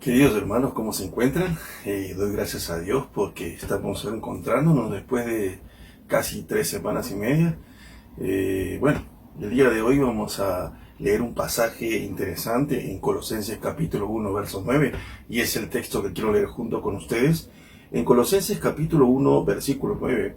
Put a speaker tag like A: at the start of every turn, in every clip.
A: Queridos hermanos, ¿cómo se encuentran? Doy gracias a Dios porque estamos encontrándonos después de casi 3 semanas y media. El día de hoy vamos a leer un pasaje interesante en Colosenses capítulo 1, verso 9, y es el texto que quiero leer junto con ustedes. En Colosenses capítulo 1, versículo 9,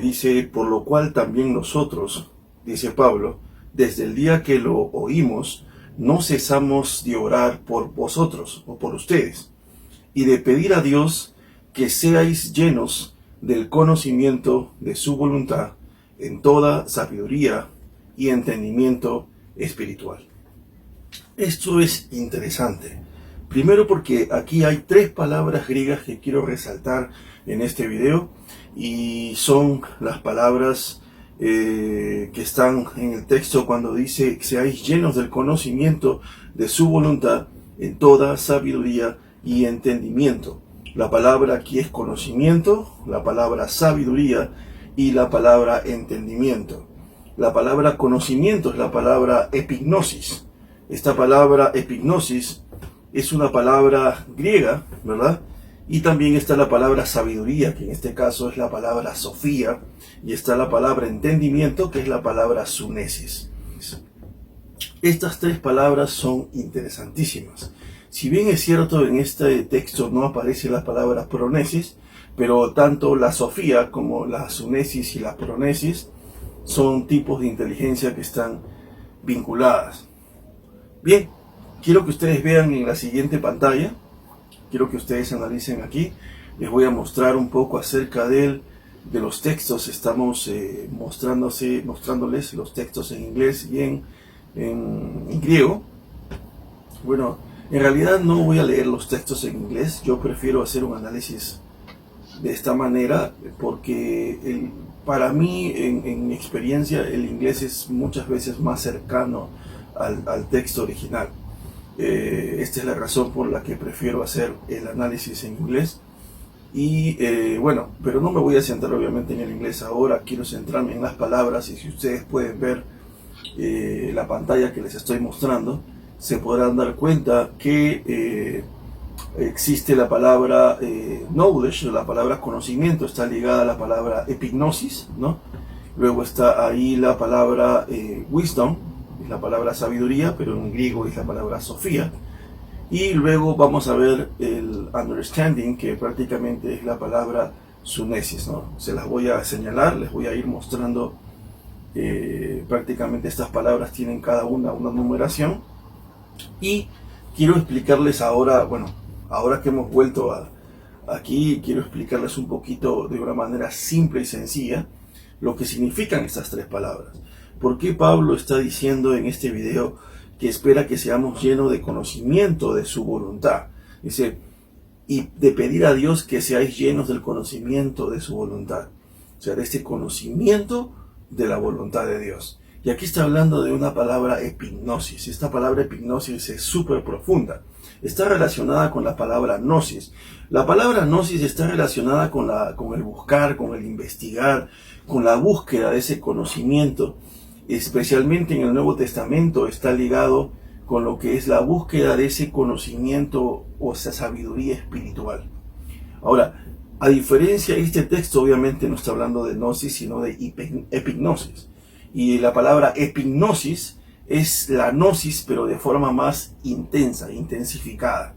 A: dice: por lo cual también nosotros, dice Pablo, desde el día que lo oímos, no cesamos de orar por vosotros o por ustedes y de pedir a Dios que seáis llenos del conocimiento de su voluntad en toda sabiduría y entendimiento espiritual. Esto es interesante. Primero porque aquí hay 3 palabras griegas que quiero resaltar en este video, y son las palabras que están en el texto cuando dice: seáis llenos del conocimiento de su voluntad en toda sabiduría y entendimiento. La palabra aquí es conocimiento, la palabra sabiduría y la palabra entendimiento. La palabra conocimiento es la palabra epignosis. Esta palabra epignosis es una palabra griega, ¿verdad? Y también está la palabra sabiduría, que en este caso es la palabra sofía, y está la palabra entendimiento, que es la palabra sunesis. Estas 3 palabras son interesantísimas. Si bien es cierto, en este texto no aparece la palabra pronesis, pero tanto la sofía como la sunesis y la pronesis son tipos de inteligencia que están vinculadas. Bien, quiero que ustedes vean en la siguiente pantalla. Quiero que ustedes analicen aquí. Les voy a mostrar un poco acerca de los textos. Estamos mostrándoles los textos en inglés y en griego. Bueno, en realidad no voy a leer los textos en inglés. Yo prefiero hacer un análisis de esta manera porque para mí, en mi experiencia, el inglés es muchas veces más cercano al texto original. Esta es la razón por la que prefiero hacer el análisis en inglés. Pero no me voy a centrar obviamente en el inglés ahora. Quiero centrarme en las palabras, y si ustedes pueden ver la pantalla que les estoy mostrando, se podrán dar cuenta que existe la palabra knowledge, la palabra conocimiento, está ligada a la palabra epignosis, ¿no? Luego está ahí la palabra wisdom, es la palabra sabiduría, pero en griego es la palabra sofía. Y luego vamos a ver el understanding, que prácticamente es la palabra sunesis, ¿no? Se las voy a señalar, les voy a ir mostrando. Prácticamente estas palabras tienen cada una numeración. Y quiero explicarles ahora, ahora que hemos vuelto aquí, quiero explicarles un poquito de una manera simple y sencilla lo que significan estas 3 palabras. ¿Por qué Pablo está diciendo en este video que espera que seamos llenos de conocimiento de su voluntad? Dice, y de pedir a Dios que seáis llenos del conocimiento de su voluntad. O sea, de este conocimiento de la voluntad de Dios. Y aquí está hablando de una palabra epignosis. Esta palabra epignosis es súper profunda. Está relacionada con la palabra gnosis. La palabra gnosis está relacionada con el buscar, con el investigar, con la búsqueda de ese conocimiento. Especialmente en el Nuevo Testamento está ligado con lo que es la búsqueda de ese conocimiento o esa sabiduría espiritual. Ahora, a diferencia, este texto obviamente no está hablando de gnosis, sino de epignosis. Y la palabra epignosis es la gnosis, pero de forma más intensa, intensificada.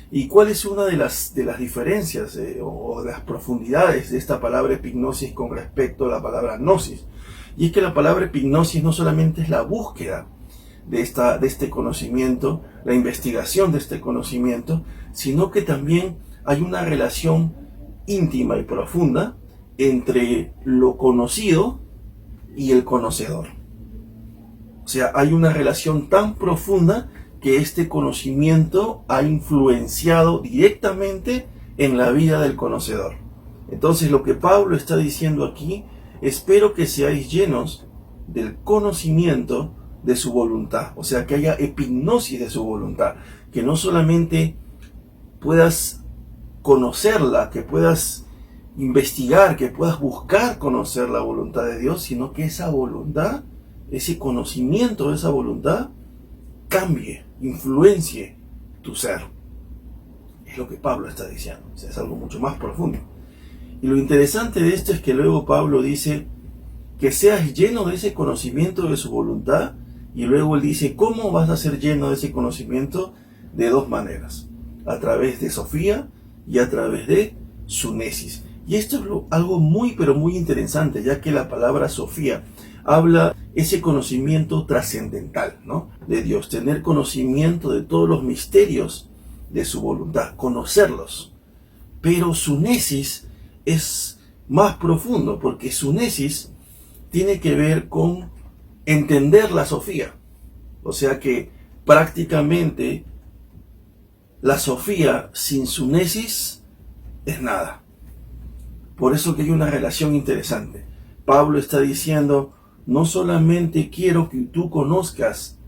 A: ¿Y cuál es una de las diferencias o de las profundidades de esta palabra epignosis con respecto a la palabra gnosis? Y es que la palabra epignosis no solamente es la búsqueda de este conocimiento, la investigación de este conocimiento, sino que también hay una relación íntima y profunda entre lo conocido y el conocedor. O sea, hay una relación tan profunda que este conocimiento ha influenciado directamente en la vida del conocedor. Entonces, lo que Pablo está diciendo aquí: espero que seáis llenos del conocimiento de su voluntad. O sea, que haya epignosis de su voluntad. Que no solamente puedas conocerla, que puedas investigar, que puedas buscar conocer la voluntad de Dios, sino que esa voluntad, ese conocimiento de esa voluntad, cambie, influencie tu ser. es lo que Pablo está diciendo. O sea, es algo mucho más profundo. Y lo interesante de esto es que luego Pablo dice que seas lleno de ese conocimiento de su voluntad, y luego él dice, ¿cómo vas a ser lleno de ese conocimiento? De dos maneras, a través de Sofía y a través de sunesis. Y esto es algo muy, pero muy interesante, ya que la palabra Sofía habla ese conocimiento trascendental, ¿no? De Dios, tener conocimiento de todos los misterios de su voluntad, conocerlos. Pero sunesis es más profundo, porque sunesis tiene que ver con entender la Sofía. O sea que prácticamente la Sofía sin sunesis es nada. Por eso que hay una relación interesante. Pablo está diciendo, no solamente quiero que tú conozcas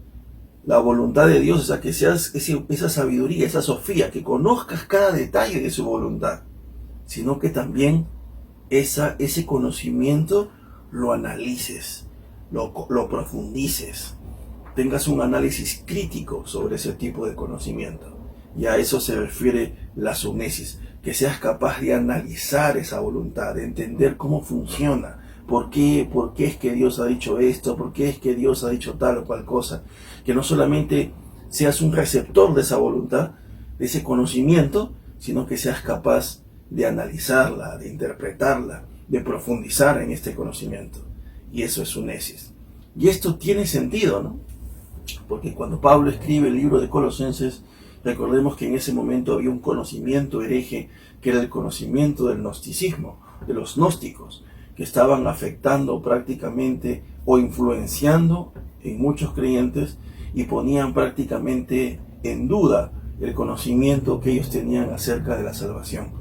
A: la voluntad de Dios, o sea, que seas esa sabiduría, esa Sofía, que conozcas cada detalle de su voluntad, sino que también ese conocimiento lo analices, lo profundices, tengas un análisis crítico sobre ese tipo de conocimiento. Y a eso se refiere la sunesis, que seas capaz de analizar esa voluntad, de entender cómo funciona, por qué es que Dios ha dicho esto, por qué es que Dios ha dicho tal o cual cosa, que no solamente seas un receptor de esa voluntad, de ese conocimiento, sino que seas capaz de analizarla, de interpretarla, de profundizar en este conocimiento. Y eso es sunesis. Y esto tiene sentido, ¿no? Porque cuando Pablo escribe el libro de Colosenses, recordemos que en ese momento había un conocimiento hereje, que era el conocimiento del gnosticismo, de los gnósticos, que estaban afectando prácticamente o influenciando en muchos creyentes y ponían prácticamente en duda el conocimiento que ellos tenían acerca de la salvación.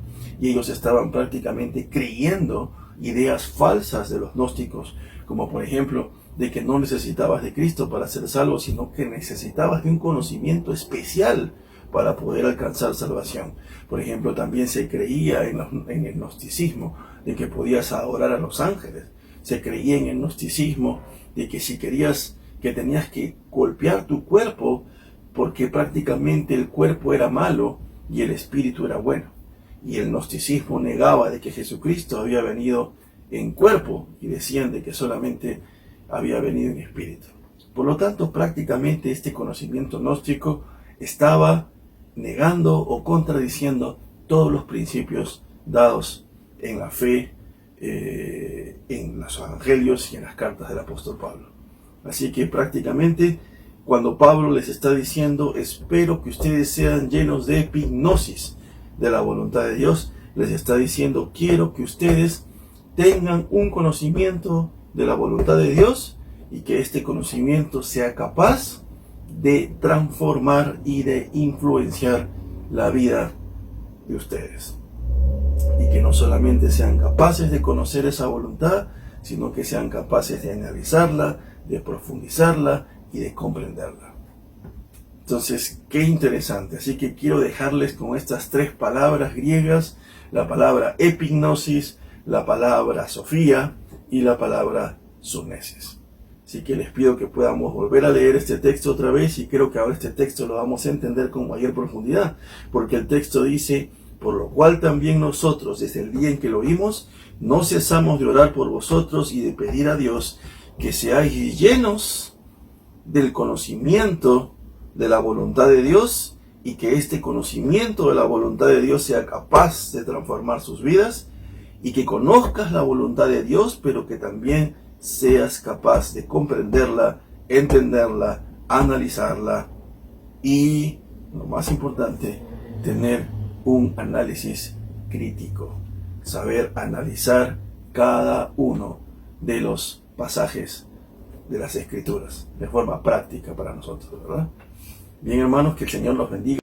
A: Y ellos estaban prácticamente creyendo ideas falsas de los gnósticos, como por ejemplo de que no necesitabas de Cristo para ser salvo, sino que necesitabas de un conocimiento especial para poder alcanzar salvación. Por ejemplo, también se creía en el gnosticismo de que podías adorar a los ángeles. Se creía en el gnosticismo de que si querías, que tenías que golpear tu cuerpo, porque prácticamente el cuerpo era malo y el espíritu era bueno. Y el gnosticismo negaba de que Jesucristo había venido en cuerpo, y decían de que solamente había venido en espíritu. Por lo tanto, prácticamente este conocimiento gnóstico estaba negando o contradiciendo todos los principios dados en la fe, en los evangelios y en las cartas del apóstol Pablo. Así que prácticamente cuando Pablo les está diciendo, espero que ustedes sean llenos de epignosis de la voluntad de Dios, les está diciendo, quiero que ustedes tengan un conocimiento de la voluntad de Dios y que este conocimiento sea capaz de transformar y de influenciar la vida de ustedes. Y que no solamente sean capaces de conocer esa voluntad, sino que sean capaces de analizarla, de profundizarla y de comprenderla. Entonces, qué interesante. Así que quiero dejarles con estas tres palabras griegas, la palabra epignosis, la palabra Sofía y la palabra sunesis. Así que les pido que podamos volver a leer este texto otra vez, y creo que ahora este texto lo vamos a entender con mayor profundidad, porque el texto dice, por lo cual también nosotros, desde el día en que lo oímos, no cesamos de orar por vosotros y de pedir a Dios que seáis llenos del conocimiento de la voluntad de Dios, y que este conocimiento de la voluntad de Dios sea capaz de transformar sus vidas, y que conozcas la voluntad de Dios, pero que también seas capaz de comprenderla, entenderla, analizarla y, lo más importante, tener un análisis crítico. Saber analizar cada uno de los pasajes de las Escrituras de forma práctica para nosotros, ¿verdad? Bien, hermanos, que el Señor los bendiga.